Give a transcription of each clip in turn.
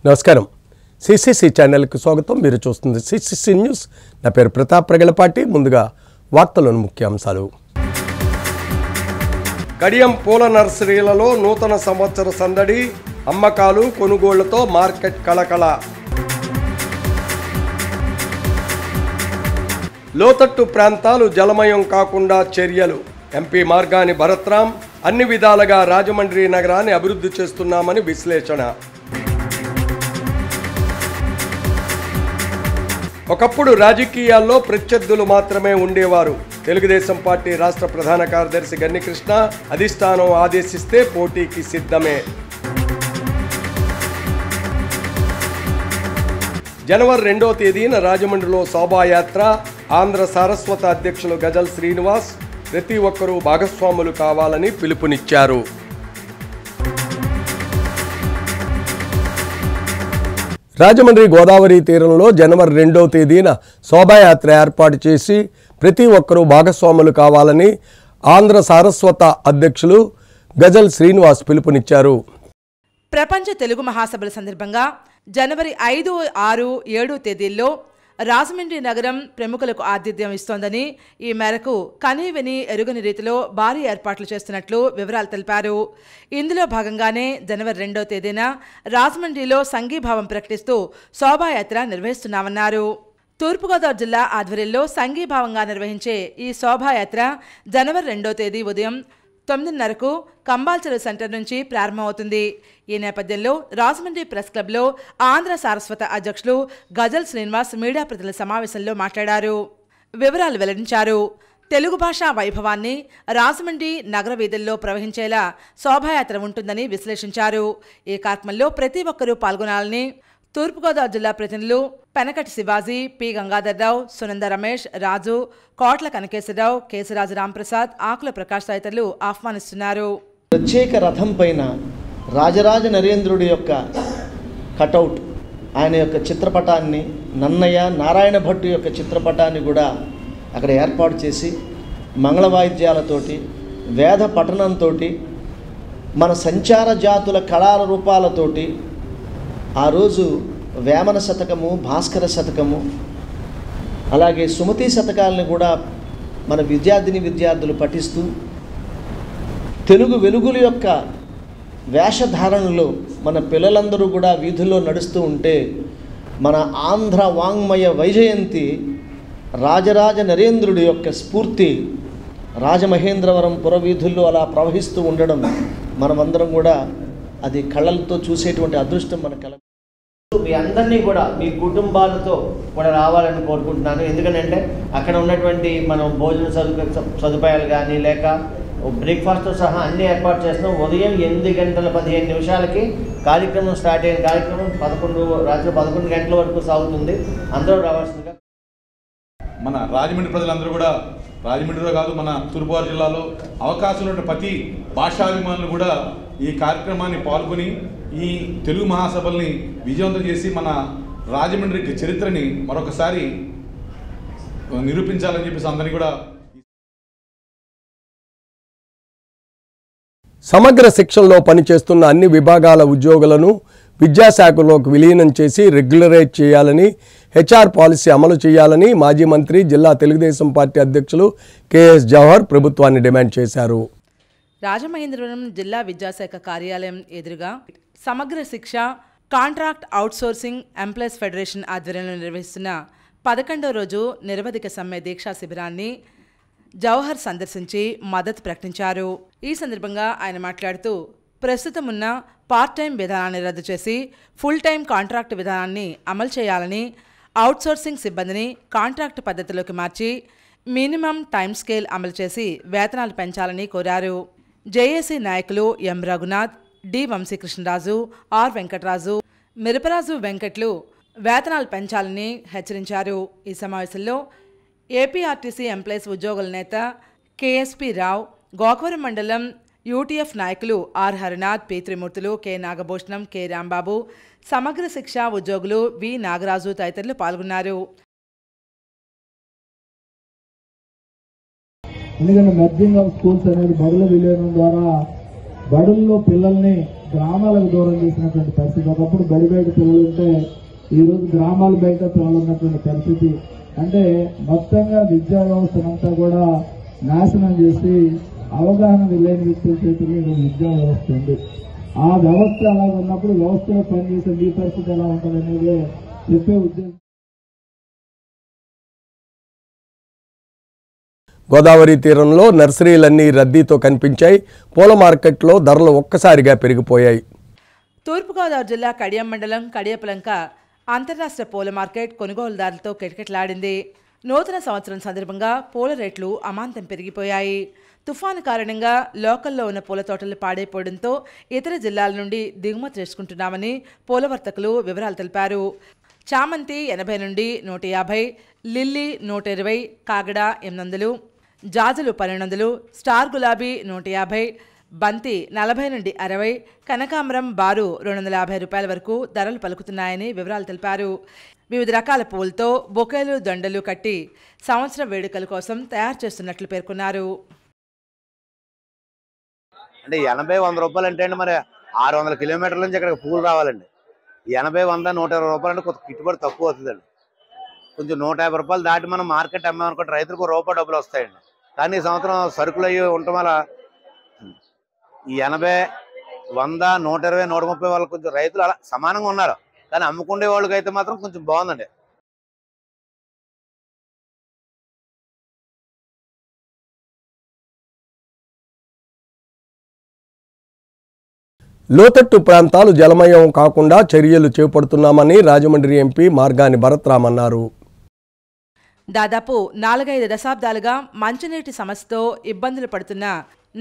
నమస్కారం. సిసిసి ఛానల్కి స్వాగతం. మీరు చూస్తుంది సిసిసి న్యూస్. నా పేరు ప్రతాప్ ప్రగలపాటి. ముందుగా వార్తలోని ముఖ్యాంశాలు. కడియం పూల నర్సరీలలో నూతన సంవత్సర సందడి, అమ్మకాలు కొనుగోళ్లతో మార్కెట్ కళకళ. లోతట్టు ప్రాంతాలు జలమయం కాకుండా చర్యలు. ఎంపీ మార్గాని భరత్రామ్ అన్ని విధాలుగా రాజమండ్రి నగరాన్ని అభివృద్ధి చేస్తున్నామని విశ్లేషణ. ఒకప్పుడు రాజకీయాల్లో ప్రత్యర్థులు మాత్రమే ఉండేవారు. తెలుగుదేశం పార్టీ రాష్ట్ర ప్రధాన కార్యదర్శి గన్ని కృష్ణ అధిష్టానం ఆదేశిస్తే పోటీకి సిద్ధమే. జనవరి 2వ తేదీన రాజమండ్రిలో శోభాయాత్ర. ఆంధ్ర సారస్వత అధ్యక్షులు గజల్ శ్రీనివాస్ ప్రతి ఒక్కరూ భాగస్వాములు కావాలని పిలుపునిచ్చారు. రాజమండ్రి గోదావరి తీరంలో జనవరి 2వ తేదీన శోభాయాత్ర ఏర్పాటు చేసి ప్రతి ఒక్కరూ భాగస్వాములు కావాలని ఆంధ్ర సారస్వత అధ్యక్షులు గజల్ శ్రీనివాస్ పిలుపునిచ్చారు. ప్రపంచ తెలుగు మహాసభల సందర్భంగా జనవరి 5, 6, 7 తేదీల్లో రాజమండ్రి నగరం ప్రముఖులకు ఆతిథ్యం ఇస్తోందని, ఈ మేరకు కనీవిని ఎరుగని రీతిలో భారీ ఏర్పాట్లు చేస్తున్నట్లు వివరాలు తెలిపారు. ఇందులో భాగంగానే జనవరి 2వ తేదీన రాజమండ్రిలో సంఘీభావం ప్రకటిస్తూ శోభాయాత్ర నిర్వహిస్తున్నామన్నారు. తూర్పుగోదావరి జిల్లా ఆధ్వర్యంలో సంఘీభావంగా నిర్వహించే ఈ శోభాయాత్ర జనవరి 2వ తేదీ ఉదయం 9:30కు కంబాల్చెరు సెంటర్ నుంచి ప్రారంభమవుతుంది. ఈ నేపథ్యంలో రాజమండ్రి ప్రెస్ క్లబ్లో ఆంధ్ర సారస్వత అధ్యక్షులు గజల్ శ్రీనివాస్ మీడియా ప్రతినిధుల సమావేశంలో మాట్లాడారు. వివరాలు వెల్లడించారు. తెలుగు భాషా వైభవాన్ని రాజమండ్రి నగర వీధుల్లో ప్రవహించేలా శోభాయాత్ర ఉంటుందని విశ్లేషించారు. ఈ కార్యక్రమంలో ప్రతి ఒక్కరూ పాల్గొనాలని తూర్పుగోదావరి జిల్లా ప్రతినిధులు పెనకటి శివాజీ, పి గంగాధర్రావు, సునంద రమేష్, రాజు, కోట్ల కనకేశ్వరరావు, కేశరాజు రాంప్రసాద్, ఆకుల ప్రకాష్ తదితరులు ఆహ్వానిస్తున్నారు. ప్రత్యేక రథం పైన రాజరాజ నరేంద్రుడి యొక్క కటౌట్, ఆయన యొక్క చిత్రపటాన్ని, నన్నయ్య నారాయణ భట్టు యొక్క చిత్రపటాన్ని కూడా అక్కడ ఏర్పాటు చేసి మంగళ వాయిద్యాలతోటి, వేద పఠనంతో, మన సంచార జాతుల కళాల రూపాలతోటి ఆ రోజు వేమన శతకము, భాస్కర శతకము, అలాగే సుమతి శతకాలను కూడా మన విద్యార్థులు పఠిస్తూ తెలుగు వెలుగుల యొక్క వేషధారణలో మన పిల్లలందరూ కూడా వీధుల్లో నడుస్తూ ఉంటే మన ఆంధ్ర వాంగ్మయ వైజయంతి రాజరాజ నరేంద్రుడి యొక్క స్ఫూర్తి రాజమహేంద్రవరం పురవీధుల్లో అలా ప్రవహిస్తూ ఉండడం మనమందరం కూడా అది కళ్ళతో చూసేటువంటి అదృష్టం మన కళ. మీ అందరినీ కూడా మీ కుటుంబాలతో కూడా రావాలని కోరుకుంటున్నాను. ఎందుకంటే అక్కడ ఉన్నటువంటి మనం భోజన సదుపాయాలు కానీ లేక బ్రేక్ఫాస్ట్తో సహా అన్నీ ఏర్పాటు చేస్తున్నాం. ఉదయం 8:15 కార్యక్రమం స్టార్ట్ అయిన కార్యక్రమం రాత్రి 11 గంటల వరకు సాగుతుంది. అందరూ రావాల్సిందిగా. మన రాజమండ్రి ప్రజలందరూ కూడా, రాజమండ్రిలో కాదు మన తూర్పుగోదావరి జిల్లాలో అవకాశం ఉన్న ప్రతి భాషాభిమానులు కూడా ఈ కార్యక్రమాన్ని పాల్గొని ఈ తెలుగు మహాసభల్ని విజయవంతం చేసి మన రాజమండ్రి చరిత్రని మరొకసారి నిరూపించాలని చెప్పేసి అందరినీ కూడా. సమగ్ర శిక్షణలో పనిచేస్తున్న అన్ని విభాగాల ఉద్యోగులను విద్యాశాఖలోకి విలీనం చేసి రెగ్యులరైజ్ చేయాలని, హెచ్ఆర్ పాలసీ అమలు చేయాలని మాజీ మంత్రి, జిల్లా తెలుగుదేశం పార్టీ అధ్యక్షులు కెఎస్ జవహర్ ప్రభుత్వాన్ని డిమాండ్ చేశారు. రాజమహేంద్రవరం జిల్లా విద్యాశాఖ కార్యాలయం ఎదురుగా సమగ్ర శిక్ష కాంట్రాక్ట్ అవుట్సోర్సింగ్ ఎంప్లాయీస్ ఫెడరేషన్ ఆధ్వర్యంలో నిర్వహిస్తున్న 11వ రోజు నిరవధిక సమ్మె దీక్షా శిబిరాన్ని జవహర్ సందర్శించి మద్దతు ప్రకటించారు. ఈ సందర్భంగా ఆయన మాట్లాడుతూ ప్రస్తుతం ఉన్న పార్ట్ టైం విధానాన్ని రద్దు చేసి ఫుల్ టైం కాంట్రాక్ట్ విధానాన్ని అమలు చేయాలని, అవుట్సోర్సింగ్ సిబ్బందిని కాంట్రాక్ట్ పద్ధతిలోకి మార్చి మినిమం టైం స్కేల్ అమలు చేసి వేతనాలు పెంచాలని కోరారు. జేఏసీ నాయకులు ఎం రఘునాథ్, డి వంశీకృష్ణరాజు, ఆర్ వెంకటరాజు, మిరపరాజు వెంకట్లు వేతనాలు పెంచాలని హెచ్చరించారు. ఈ సమావేశంలో ఏపీఆర్టీసీ ఎంప్లాయీస్ ఉద్యోగుల నేత కేఎస్పీ రావు, గోకవరం మండలం యూటీఎఫ్ నాయకులు R Harinath, P Trimurthulu, K Nagabhushanam, K Rambabu, Samagra Shiksha ఉద్యోగులు వి నాగరాజు తదితరులు పాల్గొన్నారు. ఎందుకంటే మెర్జింగ్ ఆఫ్ స్కూల్స్ అనేది బడుల విలీనం ద్వారా బడుల్లో పిల్లల్ని గ్రామాలకు దూరం చేసినటువంటి పరిస్థితి. ఒకప్పుడు బడి బయట పిల్లలు ఉంటే ఈరోజు గ్రామాల బయట పిల్లలు ఉన్నటువంటి పరిస్థితి. అంటే మొత్తంగా విద్యా వ్యవస్థనంతా కూడా నాశనం చేసి అవగాహన లేని వ్యక్తుల చేతుల్లో ఈరోజు విద్యా వ్యవస్థ ఉంది. ఆ వ్యవస్థ అలా ఉన్నప్పుడు వ్యవస్థలో పనిచేసే మీ పరిస్థితి ఎలా ఉంటుందనేది చెప్పే ఉద్దేశం. గోదావరి తీరంలో నర్సరీలన్నీ రద్దీతో కనిపించాయి. పూల మార్కెట్లో ధరలు ఒక్కసారిగా పెరిగిపోయాయి. తూర్పుగోదావరి జిల్లా కడియం మండలం కడియపలంక అంతర్రాష్ట్ర పూల మార్కెట్ కొనుగోలుదారులతో కిటకిటలాడింది. నూతన సంవత్సరం సందర్భంగా పూల రేట్లు అమాంతం పెరిగిపోయాయి. తుఫాను కారణంగా లోకల్లో ఉన్న పూల తోటలు పాడైపోవడంతో ఇతర జిల్లాల నుండి దిగుమతి చేసుకుంటున్నామని పూల వర్తకులు వివరాలు తెలిపారు. చామంతి 80 నుండి 150, లిల్లీ 120, కాగడ 800, జాజులు 1200, స్టార్ గులాబీ 150, బంతి 40 నుండి 60, కనకాంబరం బారు 250 రూపాయల వరకు ధరలు పలుకుతున్నాయని వివరాలు తెలిపారు. వివిధ రకాల పూలతో బొకేలు దండలు కట్టి సంవత్సర వేడుకల కోసం తయారు చేస్తున్నట్లు పేర్కొన్నారు. అంటే 80-100 రూపాయలు అంటే అండి మరి 600 కిలోమీటర్ల నుంచి ఇక్కడ పూలు రావాలండి. 80-100-120 రూపాయలు అంటే కొంత గిట్టుబడి తక్కువ అవుతుందండి. కొంచెం 150 రూపాయలు దాటి మనం మార్కెట్ అమ్మామనుకుంటే రైతులకు రూపాయి డబ్బులు వస్తాయండి. కానీ ఈ సంవత్సరం సరుకులు అయ్యి ఉండటం వల్ల ఈ 80, 100, 120, 130 వాళ్ళు కొంచెం రైతులు అలా సమానంగా ఉన్నారు. కానీ అమ్ముకునే వాళ్ళకి అయితే మాత్రం కొంచెం బాగుందండి. లోతట్టు ప్రాంతాలు జలమయం కాకుండా చర్యలు చేపడుతున్నామని రాజమండ్రి ఎంపీ మార్గాని భరత్రామ్ అన్నారు. దాదాపు 4-5 దశాబ్దాలుగా మంచినీటి సమస్యతో ఇబ్బందులు పడుతున్న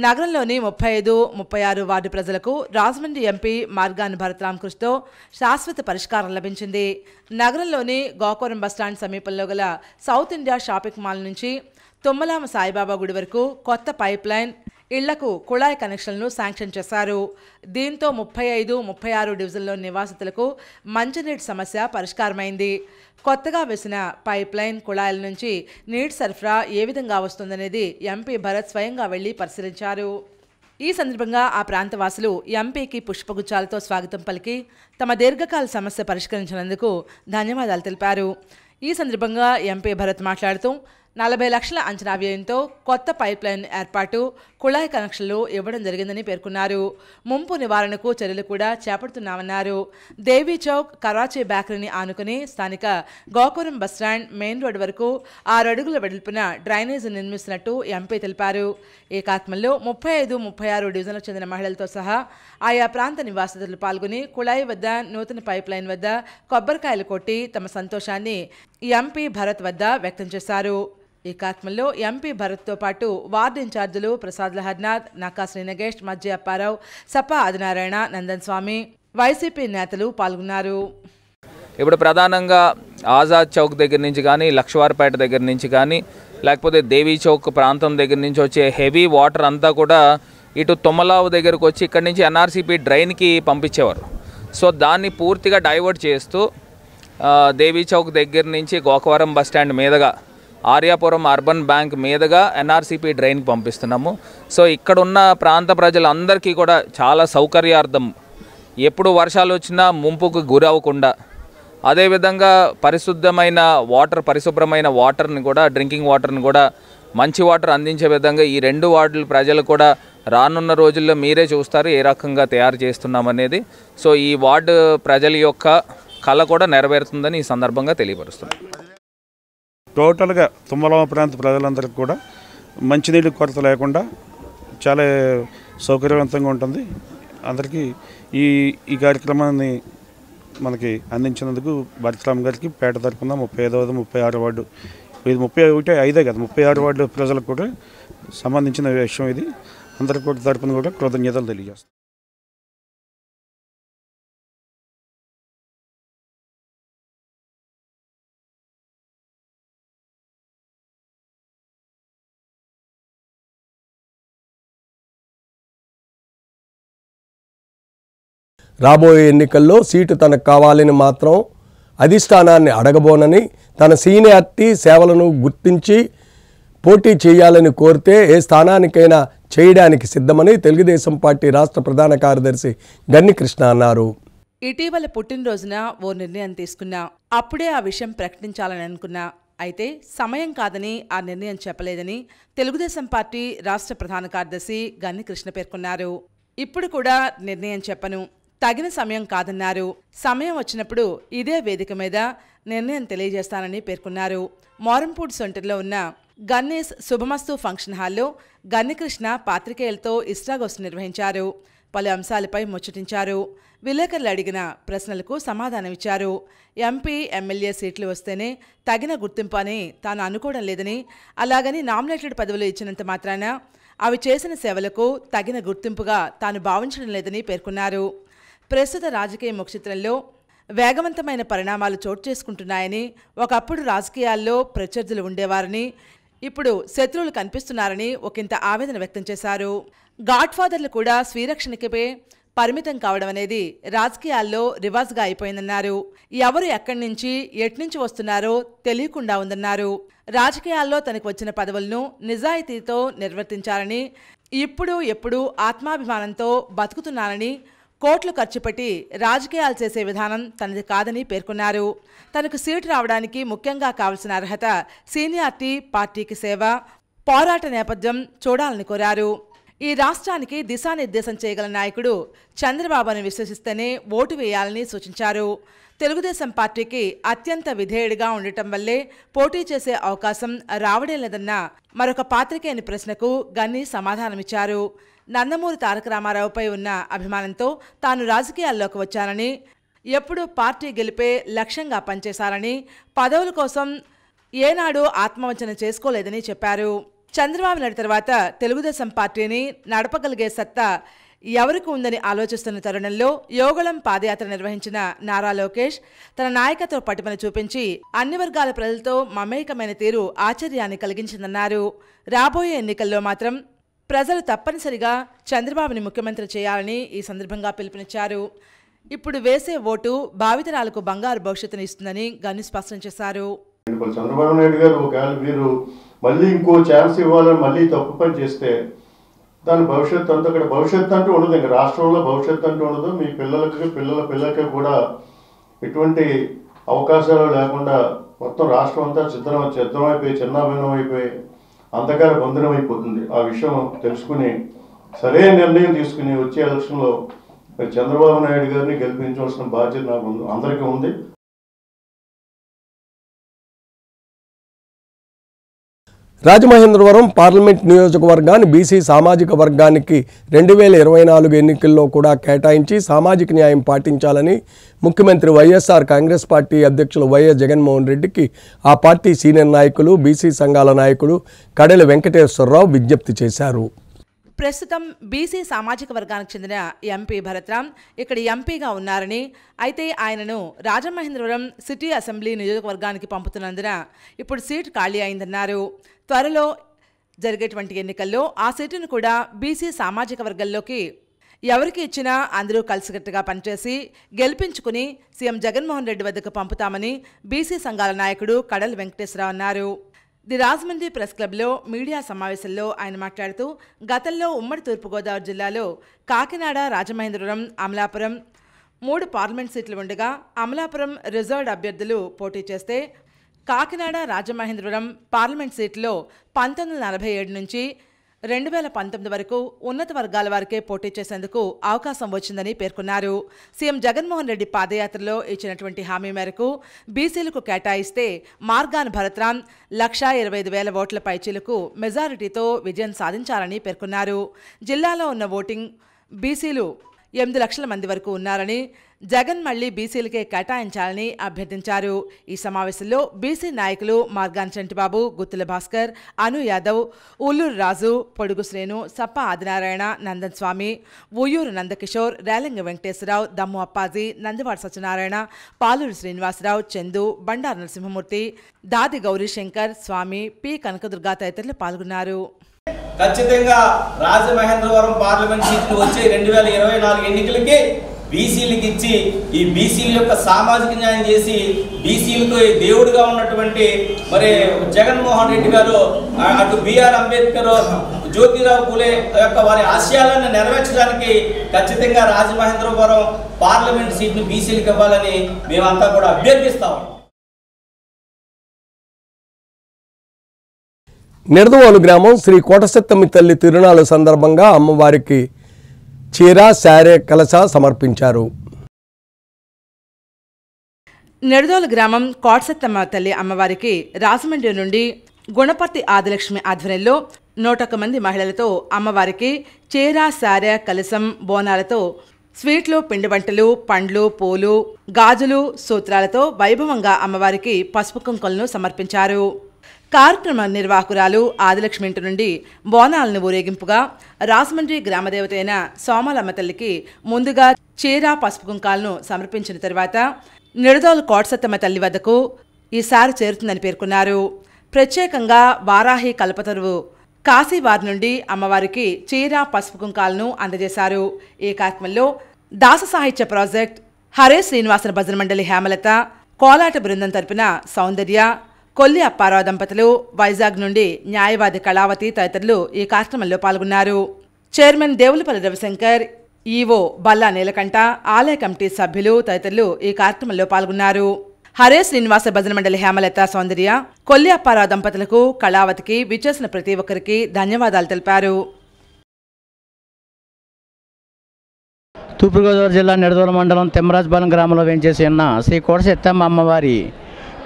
నగరంలోని 35, 36 వార్డు ప్రజలకు రాజమండ్రి ఎంపీ మార్గాని భరత్రామ్ కృషితో శాశ్వత పరిష్కారం లభించింది. నగరంలోని గోకవరం బస్టాండ్ సమీపంలో గల సౌత్ ఇండియా షాపింగ్ మాల్ నుంచి తుమ్మలామ సాయిబాబా గుడి వరకు కొత్త పైప్ లైన్, ఇళ్లకు కుళాయి కనెక్షన్లను శాంక్షన్ చేశారు. దీంతో 35, 36 డివిజన్లో నివాసితులకు మంచినీటి సమస్య పరిష్కారమైంది. కొత్తగా వేసిన పైప్ లైన్, కుళాయిల నుంచి నీటి సరఫరా ఏ విధంగా వస్తుందనేది ఎంపీ భరత్ స్వయంగా వెళ్లి పరిశీలించారు. ఈ సందర్భంగా ఆ ప్రాంతవాసులు ఎంపీకి పుష్పగుచ్చాలతో స్వాగతం పలికి తమ దీర్ఘకాల సమస్య పరిష్కరించినందుకు ధన్యవాదాలు తెలిపారు. ఈ సందర్భంగా ఎంపీ భరత్ మాట్లాడుతూ 40 లక్షల అంచనా వ్యయంతో కొత్త పైప్ లైన్ ఏర్పాటు, కుళాయి కనెక్షన్లు ఇవ్వడం జరిగిందని పేర్కొన్నారు. ముంపు నివారణకు చర్యలు కూడా చేపడుతున్నామన్నారు. దేవీ చౌక్, కరాచీ బేకరీని ఆనుకుని స్థానిక గోకవరం బస్టాండ్ మెయిన్ రోడ్డు వరకు 6 అడుగుల వెడల్పున డ్రైనేజీ నిర్మిస్తున్నట్టు ఎంపీ తెలిపారు. ఈ కార్యక్రమంలో 35, 36 డివిజన్లకు చెందిన మహిళలతో సహా ఆయా ప్రాంత నివాసితులు పాల్గొని కుళాయి వద్ద, నూతన పైప్ లైన్ వద్ద కొబ్బరికాయలు కొట్టి తమ సంతోషాన్ని ఎంపీ భరత్ వద్ద వ్యక్తం చేశారు. ఈ కార్యక్రమంలో ఎంపీ భరత్తో పాటు వార్డు ఇన్ఛార్జీలు ప్రసాద్ లహర్నాథ్, నక్కా శ్రీనగేష్, మజ్జి అప్పారావు, సపా ఆదినారాయణ, నందన్ స్వామి, వైసీపీ నేతలు పాల్గొన్నారు. ఇప్పుడు ప్రధానంగా ఆజాద్ చౌక్ దగ్గర నుంచి కానీ, లక్ష్వార్పేట దగ్గర నుంచి కానీ, లేకపోతే దేవీ చౌక్ ప్రాంతం దగ్గర నుంచి వచ్చే హెవీ వాటర్ అంతా కూడా ఇటు తుమ్మలావు దగ్గరకు వచ్చి ఇక్కడి నుంచి ఎన్ఆర్సీపీ డ్రైన్కి పంపించేవారు. సో దాన్ని పూర్తిగా డైవర్ట్ చేస్తూ దేవీ చౌక్ దగ్గర నుంచి గోకవరం బస్టాండ్ మీదుగా ఆర్యాపురం అర్బన్ బ్యాంక్ మీదుగా ఎన్ఆర్సీపీ డ్రైన్కి పంపిస్తున్నాము. సో ఇక్కడున్న ప్రాంత ప్రజలందరికీ కూడా చాలా సౌకర్యార్థం, ఎప్పుడు వర్షాలు వచ్చినా ముంపుకు గురవ్వకుండా, అదేవిధంగా పరిశుభ్రమైన వాటర్ని కూడా, డ్రింకింగ్ వాటర్ని కూడా, మంచి వాటర్ అందించే విధంగా ఈ 2 వార్డుల ప్రజలు కూడా రానున్న రోజుల్లో మీరే చూస్తారు ఏ రకంగా తయారు చేస్తున్నామనేది. సో ఈ వార్డు ప్రజల యొక్క కళ కూడా నెరవేరుతుందని ఈ సందర్భంగా తెలియపరుస్తున్నాం. టోటల్గా తుమ్మలామ ప్రాంత ప్రజలందరికీ కూడా మంచినీటి కొరత లేకుండా చాలా సౌకర్యవంతంగా ఉంటుంది. అందరికీ ఈ కార్యక్రమాన్ని మనకి అందించినందుకు భరత్రామ్ గారికి పేట తరపున 35వ 36 వార్డు, ఇది 31 కదా 36 వార్డు ప్రజలకు కూడా సంబంధించిన విషయం. ఇది అందరికీ కూడా తరపున కూడా కృతజ్ఞతలు తెలియజేస్తాం. రాబోయే ఎన్నికల్లో సీటు తనకు కావాలని మాత్రం అధిష్టానాన్ని అడగబోనని, తన సీనియారిటీ సేవలను గుర్తించి పోటీ చేయాలని కోరితే ఏ స్థానానికైనా చేయడానికి సిద్ధమని తెలుగుదేశం పార్టీ రాష్ట్ర ప్రధాన కార్యదర్శి గన్ని కృష్ణ అన్నారు. ఇటీవల పుట్టినరోజున ఓ నిర్ణయం తీసుకున్నా. అప్పుడే ఆ విషయం ప్రకటించాలని అనుకున్నా. అయితే సమయం కాదని ఆ నిర్ణయం చెప్పలేదని తెలుగుదేశం పార్టీ రాష్ట్ర ప్రధాన కార్యదర్శి గన్ని కృష్ణ పేర్కొన్నారు. ఇప్పుడు కూడా నిర్ణయం చెప్పను, తగిన సమయం కాదన్నారు. సమయం వచ్చినప్పుడు ఇదే వేదిక మీద నిర్ణయం తెలియజేస్తానని పేర్కొన్నారు. మోరంపూడి సెంటర్లో ఉన్న గన్నీస్ శుభమస్తు ఫంక్షన్ హాల్లో గన్నికృష్ణ పాత్రికేయులతో ఇష్టాగోష్ఠి నిర్వహించారు. పలు అంశాలపై ముచ్చటించారు. విలేకరులు అడిగిన ప్రశ్నలకు సమాధానమిచ్చారు. ఎంపీ, ఎమ్మెల్యే సీట్లు వస్తేనే తగిన గుర్తింపు అని తాను అనుకోవడం లేదని, అలాగని నామినేటెడ్ పదవులు ఇచ్చినంత మాత్రాన అవి చేసిన సేవలకు తగిన గుర్తింపుగా తాను భావించడం లేదని పేర్కొన్నారు. ప్రస్తుత రాజకీయ ముఖచిత్రంలో వేగవంతమైన పరిణామాలు చోటు చేసుకుంటున్నాయని, ఒకప్పుడు రాజకీయాల్లో ప్రత్యర్థులు ఉండేవారని, ఇప్పుడు శత్రువులు కనిపిస్తున్నారని ఒకంత ఆవేదన వ్యక్తం చేశారు. గాడ్ఫాదర్లు కూడా స్వీరక్షణకే పరిమితం కావడం అనేది రాజకీయాల్లో రివాజ్గా అయిపోయిందన్నారు. ఎవరు ఎక్కడి నుంచి ఎట్నుంచి వస్తున్నారో తెలియకుండా ఉందన్నారు. రాజకీయాల్లో తనకు వచ్చిన పదవులను నిజాయితీతో నిర్వర్తించాలని, ఇప్పుడు ఎప్పుడూ ఆత్మాభిమానంతో బతుకుతున్నానని, కోట్లు ఖర్చు పెట్టి రాజకీయాలు చేసే విధానం తనది కాదని పేర్కొన్నారు. తనకు సీటు రావడానికి ముఖ్యంగా కావలసిన అర్హత సీనియారిటీ, పార్టీకి సేవ, పోరాట నేపథ్యం చూడాలని కోరారు. ఈ రాష్ట్రానికి దిశానిర్దేశం చేయగల నాయకుడు చంద్రబాబుని విశ్వసిస్తేనే ఓటు వేయాలని సూచించారు. తెలుగుదేశం పార్టీకి అత్యంత విధేయుడిగా ఉండటం వల్లే పోటీ చేసే అవకాశం రావడం లేదన్న మరొక పాత్రికేయుని ప్రశ్నకు గన్ని సమాధానమిచ్చారు. నందమూరి తారక రామారావుపై ఉన్న అభిమానంతో తాను రాజకీయాల్లోకి వచ్చానని, ఎప్పుడూ పార్టీ గెలిపే లక్ష్యంగా పనిచేశారని, పదవుల కోసం ఏనాడు ఆత్మవంచన చేసుకోలేదని చెప్పారు. చంద్రబాబు నాయుడు తర్వాత తెలుగుదేశం పార్టీని నడపగలిగే సత్తా ఎవరికి ఉందని ఆలోచిస్తున్న తరుణంలో యోగళం పాదయాత్ర నిర్వహించిన నారా లోకేష్ తన నాయకత్వ పటిమను చూపించి అన్ని వర్గాల ప్రజలతో మమేకమైన తీరు ఆశ్చర్యాన్ని కలిగించిందన్నారు. రాబోయే ఎన్నికల్లో మాత్రం ప్రజలు తప్పనిసరిగా చంద్రబాబుని ముఖ్యమంత్రి చేయాలని ఈ సందర్భంగా పిలుపునిచ్చారు. ఇప్పుడు వేసే ఓటు భావితరాలకు బంగారు భవిష్యత్తును ఇస్తుందని గన్ని స్పష్టం చేశారు. చంద్రబాబు నాయుడు గారు ఒకవేళ మీరు మళ్ళీ ఇంకో ఛాన్స్ ఇవ్వాలని మళ్ళీ తప్పు పని చేస్తే దాని భవిష్యత్తు అంతా ఇక్కడ భవిష్యత్తు అంటూ ఉండదు. ఇంకా రాష్ట్రంలో భవిష్యత్తు అంటూ ఉండదు. మీ పిల్లలకి కూడా ఎటువంటి అవకాశాలు లేకుండా మొత్తం రాష్ట్రం అంతా చిత్రమైపోయి చిన్నాభిన్నం అయిపోయి అంధకార బంధనం అయిపోతుంది. ఆ విషయం తెలుసుకుని సరైన నిర్ణయం తీసుకుని వచ్చే ఎలక్షన్లో చంద్రబాబు నాయుడు గారిని గెలిపించవలసిన బాధ్యత నాకు అందరికీ ఉంది. రాజమహేంద్రవరం పార్లమెంట్ నియోజకవర్గాన్ని బీసీ సామాజిక వర్గానికి 2024 ఎన్నికల్లో కూడా కేటాయించి సామాజిక న్యాయం పాటించాలని ముఖ్యమంత్రి వైఎస్ఆర్ కాంగ్రెస్ పార్టీ అధ్యక్షులు వైఎస్ జగన్మోహన్ రెడ్డికి ఆ పార్టీ సీనియర్ నాయకులు, బీసీ సంఘాల నాయకుడు కడెల వెంకటేశ్వరరావు విజ్ఞప్తి చేశారు. ప్రస్తుతం బీసీ సామాజిక వర్గానికి చెందిన ఎంపీ భరత్రామ్ ఇక్కడ ఎంపీగా ఉన్నారని, అయితే ఆయనను రాజమహేంద్రవరం సిటీ అసెంబ్లీ నియోజకవర్గానికి పంపుతున్నందున ఇప్పుడు సీటు ఖాళీ అయిందన్నారు. త్వరలో జరిగేటువంటి ఎన్నికల్లో ఆ సీటును కూడా బీసీ సామాజిక వర్గంలోకి ఎవరికి ఇచ్చినా అందరూ కలిసికట్టుగా పనిచేసి గెలిపించుకుని సీఎం జగన్మోహన్ రెడ్డి వద్దకు పంపుతామని బీసీ సంఘాల నాయకుడు కడెల వెంకటేశ్వరరావు అన్నారు. ది రాజమండ్రి ప్రెస్ క్లబ్లో మీడియా సమావేశంలో ఆయన మాట్లాడుతూ గతంలో ఉమ్మడి తూర్పుగోదావరి జిల్లాలో కాకినాడ, రాజమహేంద్రవరం, అమలాపురం 3 పార్లమెంట్ సీట్లు ఉండగా అమలాపురం రిజర్వ్డ్ అభ్యర్థులు పోటీ చేస్తే కాకినాడ, రాజమహేంద్రవరం పార్లమెంట్ సీట్లో 1947 నుంచి 2019 వరకు ఉన్నత వర్గాల వారికే పోటీ చేసేందుకు అవకాశం వచ్చిందని పేర్కొన్నారు. సీఎం జగన్మోహన్ రెడ్డి పాదయాత్రలో ఇచ్చినటువంటి హామీ మేరకు బీసీలకు కేటాయిస్తే మార్గాన్ భరత్రామ్ 1,25,000 ఓట్ల పైచీలకు మెజారిటీతో విజయం సాధించాలని పేర్కొన్నారు. జిల్లాలో ఉన్న ఓటింగ్ బీసీలు 8 లక్షల మంది వరకు ఉన్నారని, జగన్ మళ్లీ బీసీలకే కేటాయించాలని అభ్యర్థించారు. ఈ సమావేశంలో బీసీ నాయకులు మార్గాన్ చంటిబాబు, గుత్తుల భాస్కర్, అను యాదవ్, ఉల్లూరు రాజు, పొడుగు శ్రేణు, సప్ప ఆదినారాయణ, నందన్ స్వామి, ఉయ్యూరు నందకిషోర్, రేలంగ వెంకటేశ్వరరావు, దమ్ము అప్పాజీ, నందివాడ సత్యనారాయణ, పాలూరు శ్రీనివాసరావు, చందు, బండారు నరసింహమూర్తి, దాది గౌరీశంకర్, స్వామి, పి కనకదుర్గా తదితరులు పాల్గొన్నారు. ఖచ్చితంగా రాజమహేంద్రవరం పార్లమెంట్ సీట్లు వచ్చే 2024 ఎన్నికలకి బీసీలకు ఇచ్చి ఈ బీసీల యొక్క సామాజిక న్యాయం చేసి బీసీలకు దేవుడిగా ఉన్నటువంటి మరి జగన్మోహన్ రెడ్డి గారు, అటు బిఆర్ అంబేద్కర్, జ్యోతిరావు పూలే యొక్క వారి ఆశయాలను నెరవేర్చడానికి ఖచ్చితంగా రాజమహేంద్రపురం పార్లమెంట్ సీట్ను బీసీలకు ఇవ్వాలని మేమంతా కూడా అభ్యర్థిస్తాం. నిడదవోలు గ్రామం శ్రీ కోటసత్తమ్మ తల్లి తిరునాళ్ళ సందర్భంగా అమ్మవారికి చీర, శారీ, కలశ సమర్పించారు. నిడదవోలు గ్రామం కోటసత్తమ్మ తల్లి అమ్మవారికి రాజమండ్రి నుండి గుణపర్తి ఆదిలక్ష్మి ఆధ్వర్యంలో 101 మంది మహిళలతో అమ్మవారికి చీర, శారీ, కలశం, బోనాలతో స్వీట్లు, పిండి వంటలు, పండ్లు, పూలు, గాజులు, సూత్రాలతో వైభవంగా అమ్మవారికి పసుపు కుంకుమలను సమర్పించారు. కార్యక్రమ నిర్వాహకురాలు ఆదిలక్ష్మి ఇంటి నుండి బోనాలను ఊరేగింపుగా రాజమండ్రి గ్రామదేవత అయిన సోమాలమ్మ తల్లికి ముందుగా చీర, పసుపు కుంకాలను సమర్పించిన తర్వాత నిడదవోలు కోటసత్తమ్మ తల్లి వద్దకు ఈసారి చేరుతుందని పేర్కొన్నారు. ప్రత్యేకంగా వారాహి కల్పతరువు కాశీవారి నుండి అమ్మవారికి చీర, పసుపు కుంకాలను అందజేశారు. ఈ కార్యక్రమంలో దాస సాహిత్య ప్రాజెక్ట్, హరే శ్రీనివాసన భజన మండలి హేమలత, కోలాట బృందం తరపున సౌందర్య, కొల్లి అప్పారావు దంపతులు, వైజాగ్ నుండి న్యాయవాది కళావతి తదితరులు ఈ కార్యక్రమంలో పాల్గొన్నారు. చైర్మన్ దేవులపల్లి రవిశంకర్, ఈవో బల్లా నీలకంఠ, ఆలయ కమిటీ సభ్యులు తదితరులు ఈ కార్యక్రమంలో పాల్గొన్నారు. హరే శ్రీనివాస భజన మండలి హేమలత, సౌందర్య, కొల్లి అప్పారావు దంపతులకు, కళావతికి విచ్చేసిన ప్రతి ఒక్కరికి ధన్యవాదాలు తెలిపారు. తూర్పుగోదావరి జిల్లా నిడదవోలు మండలం తిమ్మరాజపాలెం గ్రామంలో వేంచేసి ఉన్న శ్రీ కోటసత్తమ్మ అమ్మవారి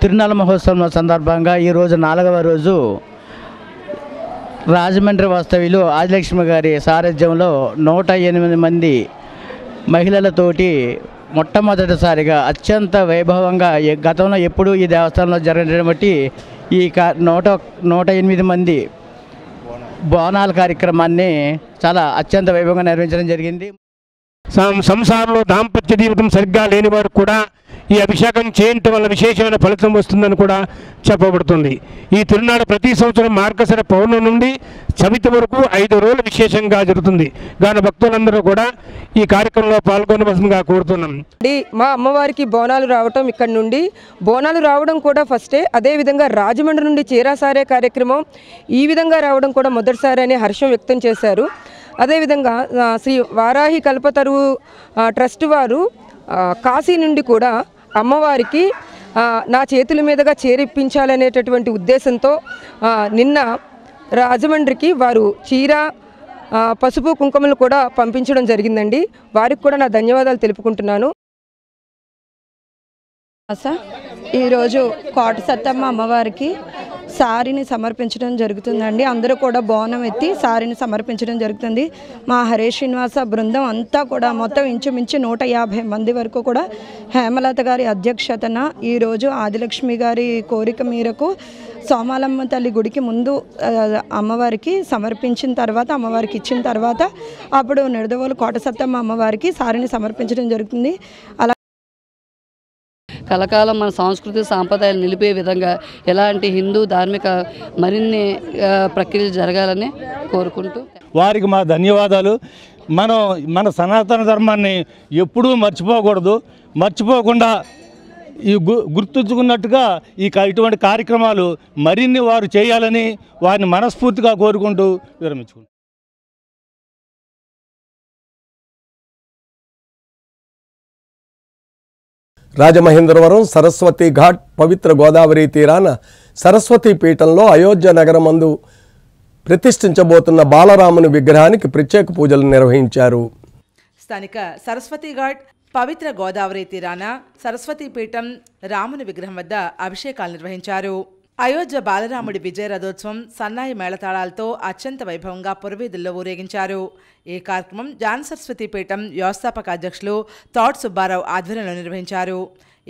తిరునాళ్ళ మహోత్సవం సందర్భంగా ఈరోజు 4వ రోజు రాజమండ్రి వాస్తవ్యులు ఆదిలక్ష్మి గారి సారథ్యంలో 108 మంది మహిళలతోటి మొట్టమొదటిసారిగా అత్యంత వైభవంగా గతంలో ఎప్పుడూ ఈ దేవస్థానంలో జరగడం బట్టి ఈ 108 మంది బోనాల కార్యక్రమాన్ని చాలా అత్యంత వైభవంగా నిర్వహించడం జరిగింది. సంసారంలో దాంపత్య జీవితం సరిగ్గా లేని వారు కూడా ఈ అభిషేకం చేయటం వల్ల విశేషమైన ఫలితం వస్తుందని కూడా చెప్పబడుతుంది. ఈ తిరునాడు ప్రతి సంవత్సరం మార్గశిర పౌర్ణమి నుండి చవితి వరకు 5 రోజులు విశేషంగా జరుగుతుంది. గాన భక్తులందరూ కూడా ఈ కార్యక్రమంలో పాల్గొనవలసిందిగా కోరుతున్నాం. మా అమ్మవారికి బోనాలు రావటం ఇక్కడ నుండి బోనాలు రావడం కూడా ఫస్టే, అదేవిధంగా రాజమండ్రి నుండి చీరాసారే కార్యక్రమం ఈ విధంగా రావడం కూడా మొదటిసారి అని హర్షం వ్యక్తం చేశారు. అదేవిధంగా శ్రీ వారాహి కల్పతరువు ట్రస్ట్ వారు కాశీ నుండి కూడా అమ్మవారికి నా చేతుల మీదుగా చేరిప్పించాలనేటటువంటి ఉద్దేశంతో నిన్న రాజమండ్రికి వారు చీర, పసుపు కుంకుమలు కూడా పంపించడం జరిగిందండి. వారికి కూడా నా ధన్యవాదాలు తెలుపుకుంటున్నాను. ఈరోజు కోటసత్తమ్మ అమ్మవారికి సారీని సమర్పించడం జరుగుతుందండి. అందరూ కూడా బోనం ఎత్తి సారీని సమర్పించడం జరుగుతుంది. మా హరే శ్రీనివాస బృందం అంతా కూడా మొత్తం ఇంచుమించు 150 మంది వరకు కూడా హేమలత గారి అధ్యక్షతన ఈరోజు ఆదిలక్ష్మి గారి కోరిక మేరకు సోమాలమ్మ తల్లి గుడికి ముందు అమ్మవారికి సమర్పించిన తర్వాత, అమ్మవారికి ఇచ్చిన తర్వాత అప్పుడు నిడదవోలు కోటసత్తమ్మ అమ్మవారికి సారీని సమర్పించడం జరుగుతుంది. అలా కలకాలం మన సంస్కృతి సాంప్రదాయాలు నిలిపే విధంగా ఎలాంటి హిందూ ధార్మిక మరిన్ని ప్రక్రియలు జరగాలని కోరుకుంటూ వారికి మా ధన్యవాదాలు. మన సనాతన ధర్మాన్ని ఎప్పుడూ మర్చిపోకూడదు. మర్చిపోకుండా ఈ గుర్తుంచుకున్నట్టుగా ఇటువంటి కార్యక్రమాలు మరిన్ని వారు చేయాలని వారిని మనస్ఫూర్తిగా కోరుకుంటూ విరమించుకుంటాం. రాజమహేంద్రవరం సరస్వతి ఘాట్ పవిత్ర గోదావరి తీరాన సరస్వతి పీఠంలో అయోధ్య నగరమందు ప్రతిష్ఠించబోతున్న బాలరాముని విగ్రహానికి ప్రత్యేక పూజలు నిర్వహించారు. స్థానిక సరస్వతి ఘాట్ పవిత్ర గోదావరి తీరాన సరస్వతి పీఠం రాముని విగ్రహం వద్ద అభిషేకాలు నిర్వహించారు. అయోధ్య బాలరాముడి విజయ రథోత్సవం సన్నాయి మేళతాళాలతో అత్యంత వైభవంగా పురవీధుల్లో ఊరేగించారు. ఈ కార్యక్రమం జాన సరస్వతి పీఠం వ్యవస్థాపక అధ్యక్షులు తోట సుబ్బారావు ఆధ్వర్యంలో నిర్వహించారు.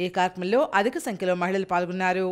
ఈ కార్యక్రమంలో అధిక సంఖ్యలో మహిళలు పాల్గొన్నారు.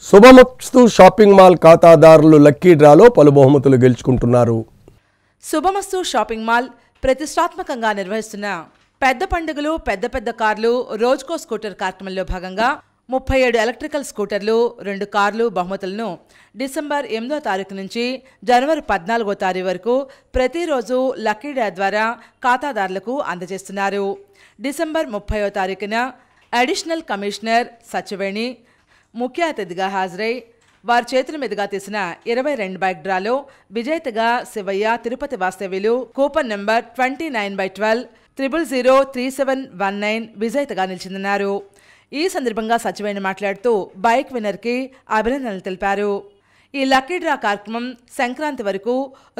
శుభమస్తు షాపింగ్ మాల్ ఖాతాదారులు లక్కీ డ్రాలో పలు బహుమతులు గెలుచుకుంటున్నారు. శుభమస్తు షాపింగ్ మాల్ ప్రతిష్టాత్మకంగా నిర్వహిస్తున్న పెద్ద పండుగలు పెద్ద కార్లు రోజుకో స్కూటర్ కార్యక్రమంలో భాగంగా 37 ఎలక్ట్రికల్ స్కూటర్లు 2 కార్లు బహుమతులను డిసెంబర్ 8వ తారీఖు నుంచి జనవరి 14వ తారీఖు వరకు ప్రతిరోజు లక్కీ డ్రా ద్వారా ఖాతాదారులకు అందజేస్తున్నారు. డిసెంబర్ 30వ తారీఖున అడిషనల్ కమిషనర్ సత్యవేణి ముఖ్య అతిథిగా హాజరై వారి చేతుల మీదుగా తీసిన 22 బైక్ డ్రాలో విజేతగా శివయ్య తిరుపతి వాస్తవ్యులు కూపన్ నెంబర్ 29/12 003719 విజేతగా నిలిచిందన్నారు. ఈ సందర్భంగా సచివేణి మాట్లాడుతూ బైక్ విన్నర్కి అభినందనలు తెలిపారు. ఈ లక్కీ డ్రా కార్యక్రమం సంక్రాంతి వరకు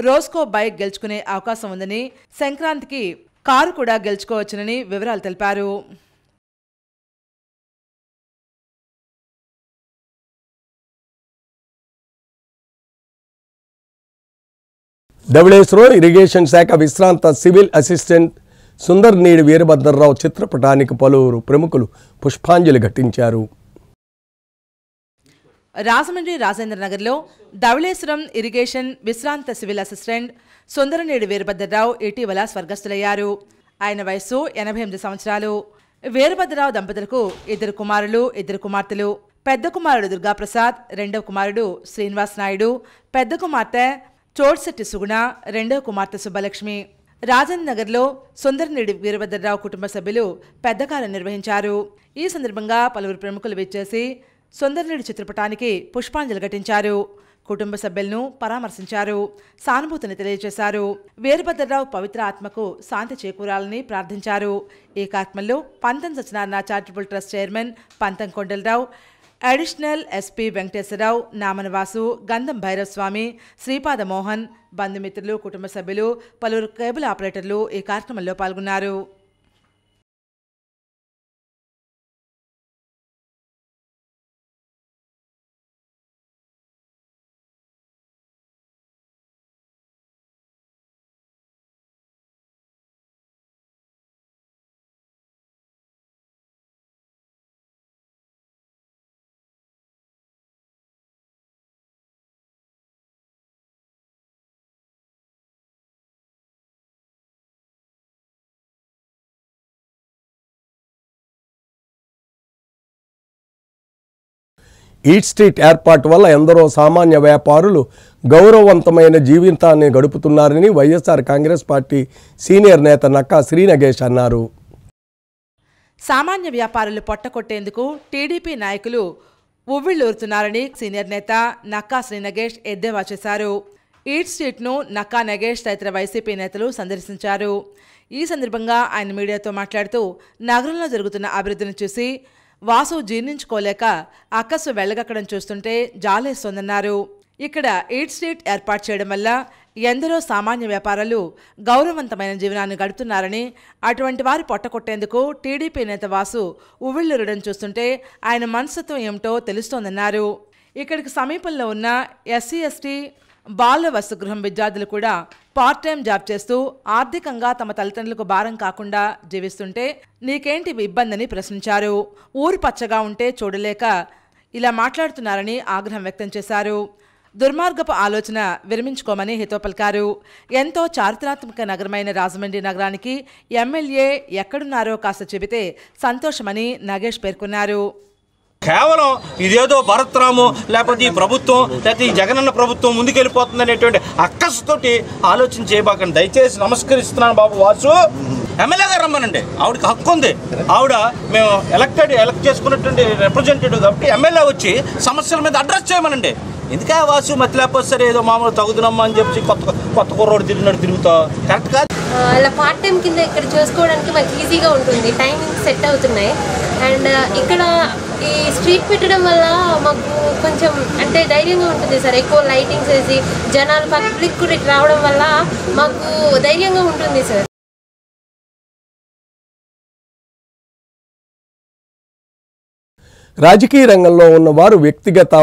రోజుకో బైక్ గెలుచుకునే అవకాశం ఉందని, సంక్రాంతికి కారు కూడా గెలుచుకోవచ్చునని వివరాలు తెలిపారు. ధవళేశ్వరం ఇరిగేషన్ శాఖ విశ్రాంత సివిల్ అసిస్టెంట్ సుందర్నీడి వీరభద్రరావు చిత్రపటానికి పలువురు ప్రముఖులు పుష్పాంజలి ఘటించారు. రాజమండ్రి రాజేంద్రనగర్లో ధవళేశ్వరం ఇరిగేషన్ విశ్రాంత సివిల్ అసిస్టెంట్ సుందరనేడి వీరభద్రరావు ఇటీవల స్వర్గస్థులయ్యారు. ఆయన వయస్సు 88 సంవత్సరాలు. వీరభద్రరావు దంపతులకు 2 కుమారులు 2 కుమార్తెలు. పెద్ద కుమారుడు దుర్గాప్రసాద్, రెండవ కుమారుడు శ్రీనివాస్ నాయుడు, పెద్ద కుమార్తె చోడ్శెట్టి సుగుణ, రెండవ కుమార్తె సుబ్బలక్ష్మి. రాజేంద్రనగర్లో సుందరనేడి వీరభద్రరావు కుటుంబ సభ్యులు పెద్ద కార్యం నిర్వహించారు. ఈ సందర్భంగా పలువురు ప్రముఖులు విచ్చేసి సుందరనేడి చిత్రపటానికి పుష్పాంజలి ఘటించారు. కుటుంబ సభ్యులను పరామర్శించారు, సానుభూతిని తెలియజేశారు. వీరభద్రరావు పవిత్ర ఆత్మకు శాంతి చేకూరాలని ప్రార్థించారు. ఈ కార్యక్రమంలో పంతం సత్యనారాయణ చారిటబుల్ ట్రస్ట్ చైర్మన్ పంతం కొండలరావు, అడిషనల్ ఎస్పీ వెంకటేశ్వరరావు, నామనవాసు, గంధం భైరవ్ స్వామి, శ్రీపాద మోహన్, బంధుమిత్రులు, కుటుంబ సభ్యులు, పలువురు కేబుల్ ఆపరేటర్లు ఈ కార్యక్రమంలో పాల్గొన్నారు. ఈట్ స్ట్రీట్ ఏర్పాటు వల్ల ఎందరో సామాన్య వ్యాపారులు గౌరవవంతమైన జీవితాన్ని గడుపుతున్నారని వైఎస్ఆర్ కాంగ్రెస్ పార్టీ సీనియర్ నేత నక్కా శ్రీనగేష్ అన్నారు. సామాన్య వ్యాపారులు పొట్టకొట్టేందుకు టీడీపీ నాయకులు ఉవ్విళ్లూరుతున్నారని సీనియర్ నేత నక్కా శ్రీనగేష్ ఎద్దేవా చేశారు. ఈట్ స్ట్రీట్ను నక్కా నగేష్ తదితర వైసీపీ నేతలు సందర్శించారు. ఈ సందర్భంగా ఆయన మీడియాతో మాట్లాడుతూ నగరంలో జరుగుతున్న అభివృద్ధిని చూసి వాసు జీర్ణించుకోలేక అక్కసు వెళ్లగక్కడం చూస్తుంటే జాలేస్తోందన్నారు. ఇక్కడ ఈట్ స్ట్రీట్ ఏర్పాటు చేయడం వల్ల ఎందరో సామాన్య వ్యాపారాలు గౌరవవంతమైన జీవనాన్ని గడుపుతున్నారని, అటువంటి వారి పొట్టకొట్టేందుకు టీడీపీ నేత వాసు ఉవ్విళ్లూరడం చూస్తుంటే ఆయన మనస్తత్వం ఏమిటో తెలుస్తోందన్నారు. ఇక్కడికి సమీపంలో ఉన్న ఎస్సీ ఎస్టీ బాల వసతిగృహం విద్యార్థులు కూడా పార్ట్ టైం జాబ్ చేస్తూ ఆర్థికంగా తమ తల్లిదండ్రులకు భారం కాకుండా జీవిస్తుంటే నీకేంటి ఇబ్బందని ప్రశ్నించారు. ఊరు పచ్చగా ఉంటే చూడలేక ఇలా మాట్లాడుతున్నారని ఆగ్రహం వ్యక్తం చేశారు. దుర్మార్గపు ఆలోచన విరమించుకోమని హితవు పలికారు. ఎంతో చారిత్రాత్మక నగరమైన రాజమండ్రి నగరానికి ఎమ్మెల్యే ఎక్కడున్నారో కాస్త చెబితే సంతోషమని నగేష్ పేర్కొన్నారు. కేవలం ఇదేదో భరత్రాము లేకపోతే ఈ ప్రభుత్వం లేకపోతే ఈ జగనన్న ప్రభుత్వం ముందుకెళ్ళిపోతుంది అనేటువంటి అక్కసుతోటి ఆలోచన చేయబాకండి. దయచేసి నమస్కరిస్తున్నాను బాబు వాసు. ఎమ్మెల్యే గారు రమ్మనండి, ఆవిడకి హక్కు ఉంది. ఆవిడ మేము ఎలక్ట్ చేసుకున్నటువంటి రిప్రజెంటేటివ్ కాబట్టి ఎమ్మెల్యే వచ్చి సమస్యల మీద అడ్రస్ చేయమనండి. ఎందుకే వాసు మతి లేకపోతే సరే ఏదో మామూలు తగుదునమ్మా అని చెప్పి కొత్త కుర్రోడు తిరుగుతా కరెక్ట్ కాదు. అలా పార్ట్ టైం కింద ఇక్కడ చేసుకోవడానికి మాకు ఈజీగా ఉంటుంది, టైమింగ్ సెట్ అవుతున్నాయి. అండ్ ఇక్కడ ఈ స్ట్రీట్ పెట్టడం వల్ల మాకు కొంచెం అంటే ధైర్యంగా ఉంటుంది సార్. ఎక్కువ లైటింగ్స్ వేసి జనాలు పబ్లిక్ కూడా రావడం వల్ల మాకు ధైర్యంగా ఉంటుంది సార్. రాజకీయ రంగంలో ఉన్నవారు వ్యక్తిగత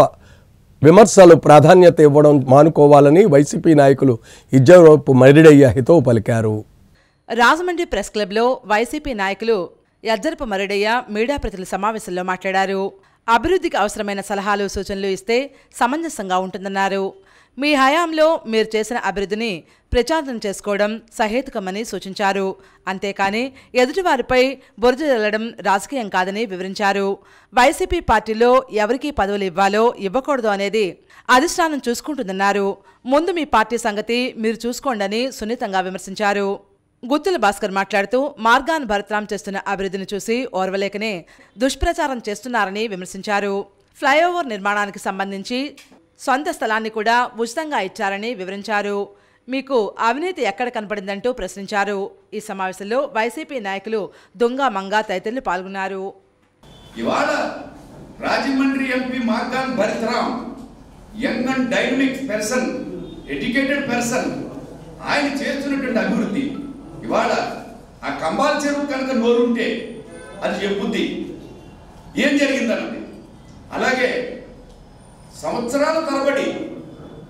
విమర్శలు ప్రాధాన్యత ఇవ్వడం మానుకోవాలని వైసీపీ నాయకులు ఇజ్జవరపు మరిడయ్య హితవు పలికారు. రాజమండ్రి ప్రెస్ క్లబ్లో వైసీపీ నాయకులు యజ్జరపు మరిడయ్య మీడియా ప్రతినిధుల సమావేశంలో మాట్లాడారు. అభివృద్ధికి అవసరమైన సలహాలు సూచనలు ఇస్తే సమంజసంగా ఉంటుందన్నారు. మీ హయాంలో మీరు చేసిన అభివృద్ధిని ప్రచారం చేసుకోవడం సహేతుకమని సూచించారు. అంతేకాని ఎదుటివారిపై బురద జల్లడం రాజకీయం కాదని వివరించారు. వైసీపీ పార్టీలో ఎవరికి పదవులు ఇవ్వాలో ఇవ్వకూడదు అనేది అధిష్టానం చూసుకుంటుందన్నారు. ముందు మీ పార్టీ సంగతి మీరు చూసుకోండని సున్నితంగా విమర్శించారు. గుత్తుల భాస్కర్ మాట్లాడుతూ మార్గాన్ భరత్రాం చేస్తున్న అభివృద్ధిని చూసి ఓర్వలేకనే దుష్ప్రచారం చేస్తున్నారని విమర్శించారు. ఫ్లైఓవర్ నిర్మాణానికి సంబంధించి సొంత స్థలాన్ని కూడా ఉచితంగా ఇచ్చారని వివరించారు. మీకు అవినీతి ఎక్కడ కనపడిందంటూ ప్రశ్నించారు. ఈ సమావేశంలో వైసీపీ నాయకులు దొంగ మంగ తదితరులు పాల్గొన్నారు. ఇవాళ Rajahmundry MP Morgan Bharat Ram young and dynamic person, educated person, ఆయన చేస్తున్నటువంటి అభివృద్ధి ఇవాళ ఆ కంబాల చెరువు కనుక నోరుంటే అది చెప్పుద్ది ఏం జరిగిందన్నది. అలాగే సంవత్సరాల తరబడి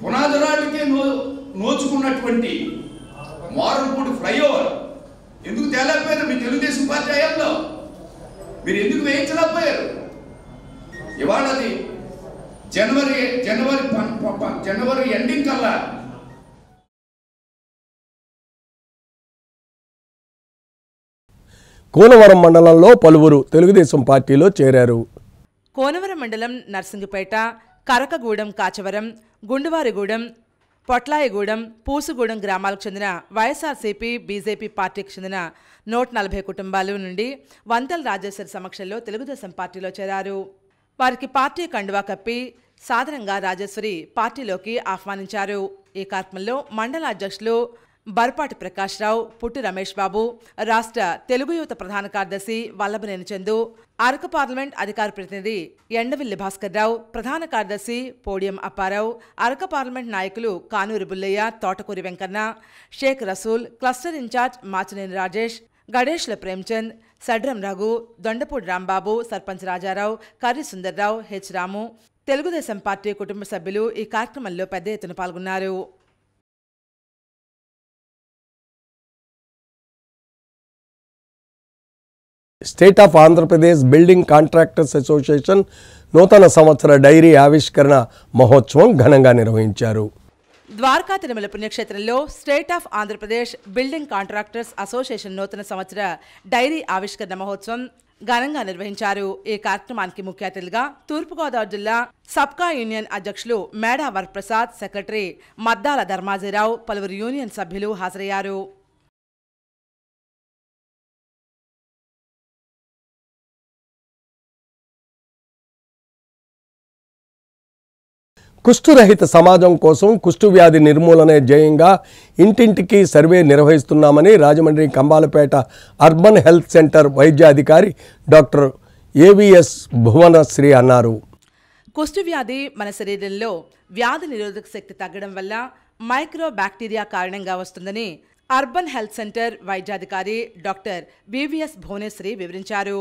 పునాదురాళ్ళకే నోచుకున్నటువంటి మారంపూడి ఫ్లైఓవర్ ఎందుకు తేలేకపోయారు? మీ తెలుగుదేశం పార్టీ హయాంలో మీరు ఎందుకు వేయించలేకపోయారు? ఇవాళ అది జనవరి ఎండింగ్ కల్లా కోనవరం మండలంలో పలువురు తెలుగుదేశం పార్టీలో చేరారు. కోనవరం మండలం నర్సింగిపేట, కరకగూడెం, కాచవరం, గుండువారిగూడెం, పొట్లాయిగూడెం, పూసుగూడెం గ్రామాలకు చెందిన వైఎస్ఆర్సీపీ, బీజేపీ పార్టీకి చెందిన 140 కుటుంబాల నుండి వంతల రాజేశ్వరి సమక్షంలో తెలుగుదేశం పార్టీలో చేరారు. వారికి పార్టీ కండువా కప్పి సాధారణంగా రాజేశ్వరి పార్టీలోకి ఆహ్వానించారు. ఈ కార్యక్రమంలో మండల అధ్యక్షులు బర్పాటి ప్రకాశ్రావు, పుట్టి రమేష్ బాబు, రాష్ట్ర తెలుగు యువత ప్రధాన కార్యదర్శి వల్లభనేని చందు, అరకు పార్లమెంట్ అధికార ప్రతినిధి ఎండవిల్లి భాస్కర్ రావు, ప్రధాన కార్యదర్శి పోడియం అప్పారావు, అరకు పార్లమెంట్ నాయకులు కానూరి బుల్లయ్య, తోటకూరి వెంకన్న, షేక్ రసూల్, క్లస్టర్ ఇన్ఛార్జ్ మాచినేని రాజేష్, గణేష్ల ప్రేమ్చంద్, సడ్రం రఘు, దొండపూడి రాంబాబు, సర్పంచ్ రాజారావు, కర్రి సుందర్రావు, హెచ్ రాము, తెలుగుదేశం పార్టీ కుటుంబ సభ్యులు ఈ కార్యక్రమంలో పెద్ద ఎత్తున పాల్గొన్నారు. State of Andhra Pradesh building contractors association నూతన సంవత్సర డైరీ ఆవిష్కరణ మహోత్సవం ఘనంగా నిర్వహించారు. ద్వారకా తిరుమల పుణ్యక్షేత్రంలో state of Andhra Pradesh building contractors association నూతన సంవత్సర డైరీ ఆవిష్కరణ మహోత్సవం ఘనంగా నిర్వహించారు. ఈ కార్యక్రమానికి ముఖ్య అతిథులుగా తూర్పుగోదావరి జిల్లా సబ్కా యూనియన్ అధ్యక్షులు మేడా వరప్రసాద్, సెక్రటరీ మద్దాల ధర్మాజీరావు, పలువురు యూనియన్ సభ్యులు హాజరయ్యారు. కుష్ఠురహిత సమాజం కోసం కుష్ఠు వ్యాధి నిర్మూలనే ధ్యేయంగా ఇంటింటికి సర్వే నిర్వహిస్తున్నామని Rajahmundry Kambalapeta urban health centre వైద్యాధికారి డాక్టర్ ఏవిఎస్ భువనశ్రీ అన్నారు. కుష్ఠు వ్యాధి మన శరీరంలో వ్యాధి నిరోధక శక్తి తగ్గడం వల్ల మైక్రో బ్యాక్టీరియా కారణంగా వస్తుందని అర్బన్ హెల్త్ సెంటర్ వైద్యాధికారి డాక్టర్ వివిఎస్ భువనేశ్వరి వివరించారు.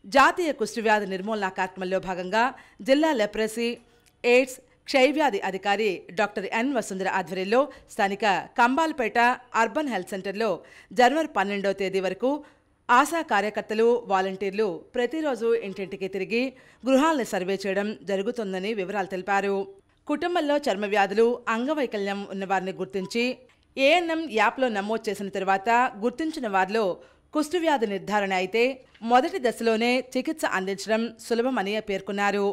జాతీయ కుష్ఠు వ్యాధి నిర్మూలన కార్యక్రమంలో భాగంగా జిల్లా లెప్రసీ, ఎయిడ్స్, క్షయవ్యాధి అధికారి డాక్టర్ ఎన్ వసుంధర ఆధ్వర్యంలో స్థానిక కంబాలపేట అర్బన్ హెల్త్ సెంటర్లో జనవరి 12వ తేదీ వరకు ఆశా కార్యకర్తలు, వాలంటీర్లు ప్రతిరోజు ఇంటింటికి తిరిగి గృహాలను సర్వే చేయడం జరుగుతుందని వివరాలు తెలిపారు. కుటుంబంలో చర్మ వ్యాధులు, అంగవైకల్యం ఉన్నవారిని గుర్తించి ఏఎన్ఎం యాప్లో నమోదు చేసిన తర్వాత గుర్తించిన వారిలో కుష్ఠు వ్యాధి నిర్ధారణ అయితే మొదటి దశలోనే చికిత్స అందించడం సులభమని పేర్కొన్నారు.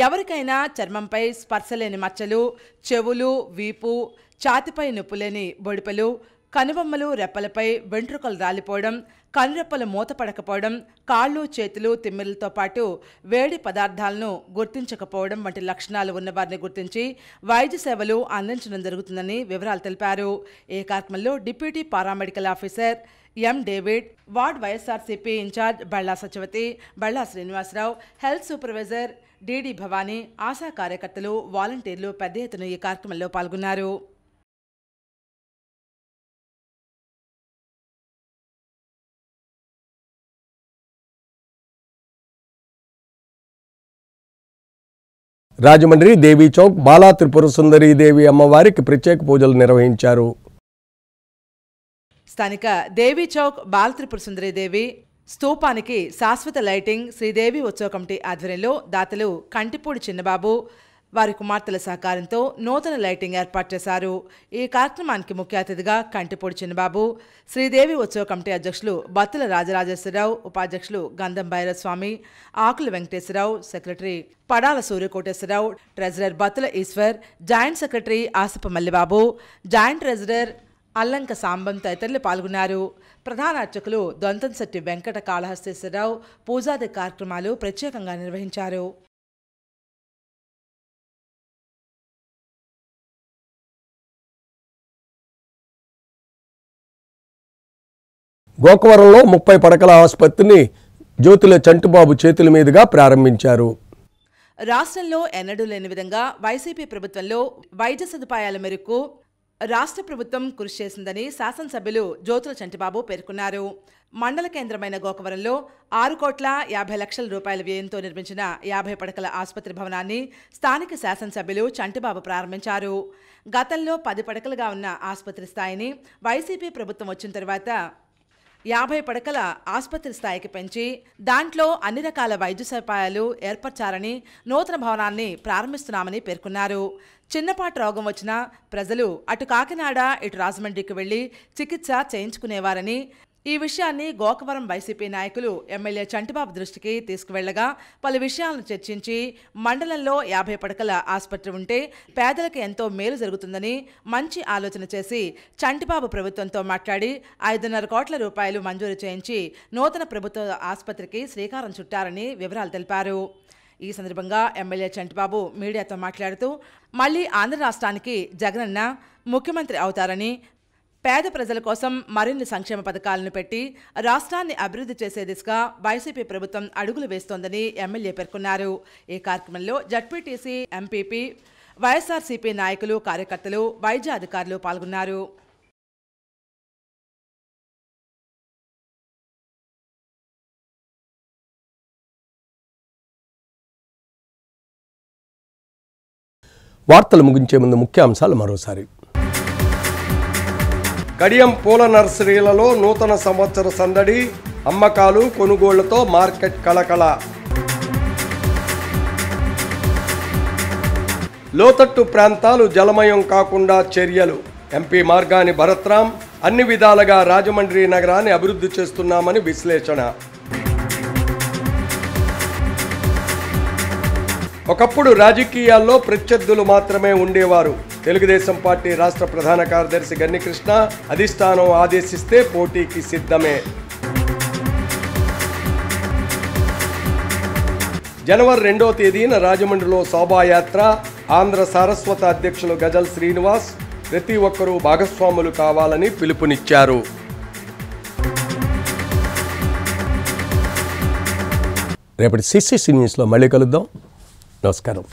ఎవరికైనా చర్మంపై స్పర్శలేని మచ్చలు, చెవులు, వీపు, ఛాతిపై నొప్పులేని బొడిపెలు, కనుబొమ్మలు, రెప్పలపై వెంట్రుకలు రాలిపోవడం, కనురెప్పలు మూతపడకపోవడం, కాళ్ళు, చేతులు తిమ్మిరలతో పాటు వేడి పదార్థాలను గుర్తించకపోవడం వంటి లక్షణాలు ఉన్నవారిని గుర్తించి వైద్య సేవలు అందించడం జరుగుతుందని వివరాలు తెలిపారు. ఈ కార్యక్రమంలో deputy paramedical officer M David, ward YSRCP in charge Balla Satyavathi, Balla Srinivasarao, health supervisor DD Bhavani, Asha కార్యకర్తలు, వాలంటీర్లు పెద్ద ఎత్తున ఈ కార్యక్రమంలో పాల్గొన్నారు. రాజమండ్రి దేవీ చౌక్ బాలా త్రిపుర సుందరీ దేవి అమ్మవారికి ప్రత్యేక పూజలు నిర్వహించారు. స్థానిక దేవీ చౌక్ బాల త్రిపుర సుందరీ దేవి స్తూపానికి శాశ్వత లైటింగ్ శ్రీదేవి ఉత్సవ కమిటీ ఆధ్వర్యంలో దాతలు కంటిపూడి చిన్నబాబు వారి కుమార్తెల సహకారంతో నూతన లైటింగ్ ఏర్పాటు చేశారు. ఈ కార్యక్రమానికి ముఖ్య అతిథిగా కంటిపూడి చిన్నబాబు, శ్రీదేవి ఉత్సవ కమిటీ అధ్యక్షులు బత్తుల రాజరాజేశ్వరరావు, ఉపాధ్యక్షులు Gandham Bhairaswamy, Akula Venkateswararao, secretary Padala Suryakoteswararao, treasurer Battula Eswar, joint secretary Asipa Mallibabu, joint treasurer Allanka Sambam తదితరులు పాల్గొన్నారు. ప్రధాన అర్చకులు దొంతంశెట్టి వెంకట కాళహస్తేశ్వరరావు పూజాది కార్యక్రమాలు ప్రత్యేకంగా నిర్వహించారు. గోకవరంలో 30 పడకల ఆసుపత్రిని జ్యోతుల చంటిబాబు చేతుల మీదుగా ప్రారంభించారు. రాష్ట్రంలో ఎన్నడూ లేని విధంగా వైసీపీ ప్రభుత్వంలో వైద్య సదుపాయాల మేరకు రాష్ట్ర ప్రభుత్వం కృషి చేసిందని శాసనసభ్యులు జ్యోతుల చంటిబాబు పేర్కొన్నారు. మండల కేంద్రమైన గోకవరంలో 6,50,00,000 రూపాయల వ్యయంతో నిర్మించిన 50 పడకల ఆసుపత్రి భవనాన్ని స్థానిక శాసనసభ్యులు చంటిబాబు ప్రారంభించారు. గతంలో 10 పడకలుగా ఉన్న ఆసుపత్రి స్థాయిని వైసీపీ ప్రభుత్వం వచ్చిన తర్వాత 50 పడకల ఆసుపత్రి స్థాయికి పెంచి దాంట్లో అన్ని రకాల వైద్య సదుపాయాలు ఏర్పరచారని నూతన భవనాన్ని ప్రారంభిస్తున్నామని పేర్కొన్నారు. చిన్నపాటి రోగం వచ్చినా ప్రజలు అటు కాకినాడ ఇటు రాజమండ్రికి వెళ్లి చికిత్స చేయించుకునేవారని, ఈ విషయాన్ని గోకవరం వైసీపీ నాయకులు ఎమ్మెల్యే చంటిబాబు దృష్టికి తీసుకువెళ్లగా పలు విషయాలను చర్చించి మండలంలో 50 పడకల ఆసుపత్రి ఉంటే పేదలకు ఎంతో మేలు జరుగుతుందని మంచి ఆలోచన చేసి చంటిబాబు ప్రభుత్వంతో మాట్లాడి 5.5 కోట్ల రూపాయలు మంజూరు చేయించి నూతన ప్రభుత్వ ఆసుపత్రికి శ్రీకారం చుట్టారని వివరాలు తెలిపారు. ఈ సందర్భంగా ఎమ్మెల్యే చంటిబాబు మీడియాతో మాట్లాడుతూ మళ్లీ ఆంధ్ర రాష్ట్రానికి జగనన్న ముఖ్యమంత్రి అవుతారని, పేద ప్రజల కోసం మరిన్ని సంక్షేమ పథకాలను పెట్టి రాష్ట్రాన్ని అభివృద్ధి చేసే దిశగా వైసీపీ ప్రభుత్వం అడుగులు వేస్తోందని ఎమ్మెల్యే పేర్కొన్నారు. ఈ కార్యక్రమంలో జడ్పీటీసీ, ఎంపీపీ, వైఎస్ఆర్సీపీ నాయకులు, కార్యకర్తలు, వైద్య అధికారులు పాల్గొన్నారు. వార్తలు ముగించే ముందు ముఖ్యాంశాలు మరోసారి. కడియం పూల నర్సరీలలో నూతన సంవత్సర సందడి, అమ్మకాలు కొనుగోళ్లతో మార్కెట్ కళకళ. లోతట్టు ప్రాంతాలు జలమయం కాకుండా చర్యలు, ఎంపీ మార్గాని భరత్రాం. అన్ని విధాలుగా రాజమండ్రి నగరాన్ని అభివృద్ధి చేస్తున్నామని విశ్లేషణ. ఒకప్పుడు రాజకీయాల్లో ప్రత్యర్థులు మాత్రమే ఉండేవారు. తెలుగుదేశం పార్టీ రాష్ట్ర ప్రధాన కార్యదర్శి గన్ని కృష్ణ. అధిష్టానం ఆదేశిస్తే పోటీకి సిద్ధమే. జనవరి 2వ తేదీన రాజమండ్రిలో శోభాయాత్ర. ఆంధ్ర సారస్వత అధ్యక్షులు గజల్ శ్రీనివాస్ ప్రతి ఒక్కరూ భాగస్వాములు కావాలని పిలుపునిచ్చారు. రేపటి సిసిసి న్యూస్లో మళ్ళీ కలుద్దాం. నమస్కారం.